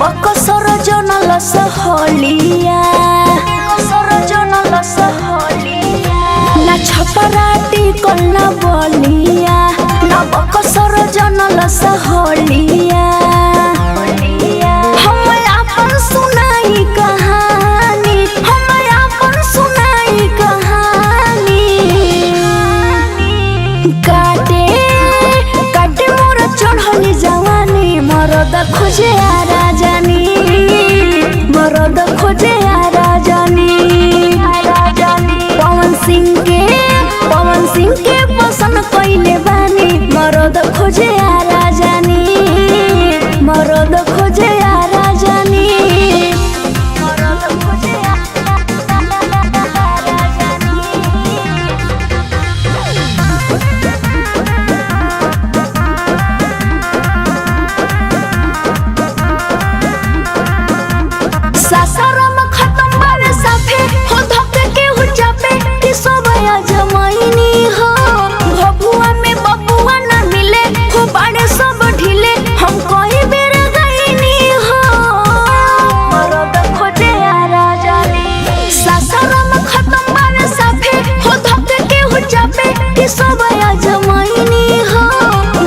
बकसर जनल सहलिया ना छपराटी कलना बलिया ना बकसर जनल सहलिया हम आपन सुनाई कहानी काटे काटे मोर चढ़ली जवानी मरद खोजे आ राजानी मरद खोजे आ राजानी पवन सिंह के पसंद कइले बानी मरद खोजे आ राजानी मरद खोजे आ राजानी मरद खोजे आ सासाराम खत्म बारे साफे हो धक्के के हो चापे कि सब जमाइनी हो भभुआ में बबुआ ना मिले हो बाड़े सब ढीले हम कोई बेर गईनी हो मरद खोजे आ राजानी सासाराम खत्म बारे साफे हो धक्के के हो चापे कि सब जमाइनी हो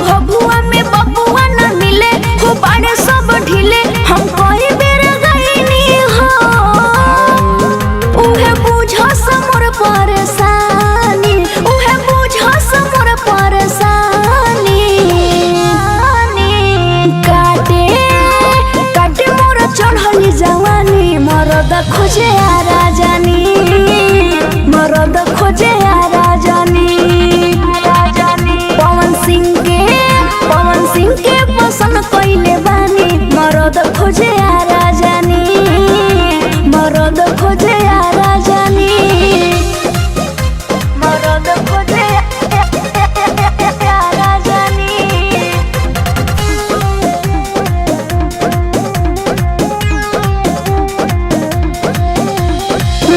भभुआ में बबुआ ना मिले हो बाड़े सब ढीले हम कोई बेर गईनी हो उहे बुझस मोर परेशानी उहे बुझस मोर परेशानी काटे काटे मोर चढ़ली जवानी मरद खोजे आ राजानी मरद खोजे आ राजानी पवन सिंह के पसंद कइले बानी मरद खोजे आ राजानी मरद खोजे आ राजानी मरद खोजे आ राजानी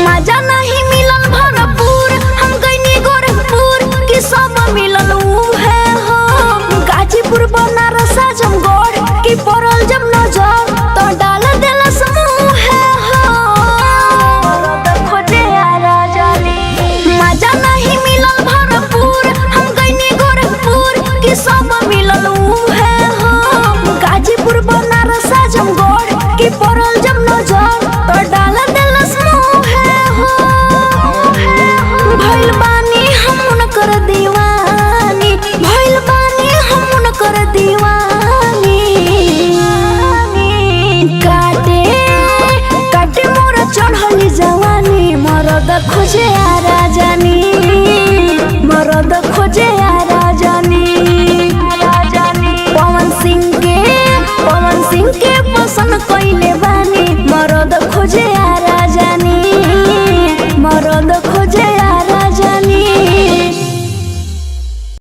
मजा नहीं मिलल भरपूर हम गइनी गोरखपुर कि सब मिलल उहे हो गाजीपुर बनारस आजमगढ़ कि पड़ल जब नजर तो डाल देलस मुहे हो मरद खोजे आ राजानी मजा नहीं मिलल भरपूर हम गइनी गोरखपुर कि सब मिलल उहे हो गाजीपुर बनारस आजमगढ़ कि पड़ल जब नजर तो डाल देलस मुहे हो भइल बानी हम उनकर दीवानी भइल बानी हम उनकर दीवानी काटे काटे मोर चढ़ली जवानी मरद खोजे आ राजानी मरद खोजे आ राजानी पवन सिंह के पसंद कइले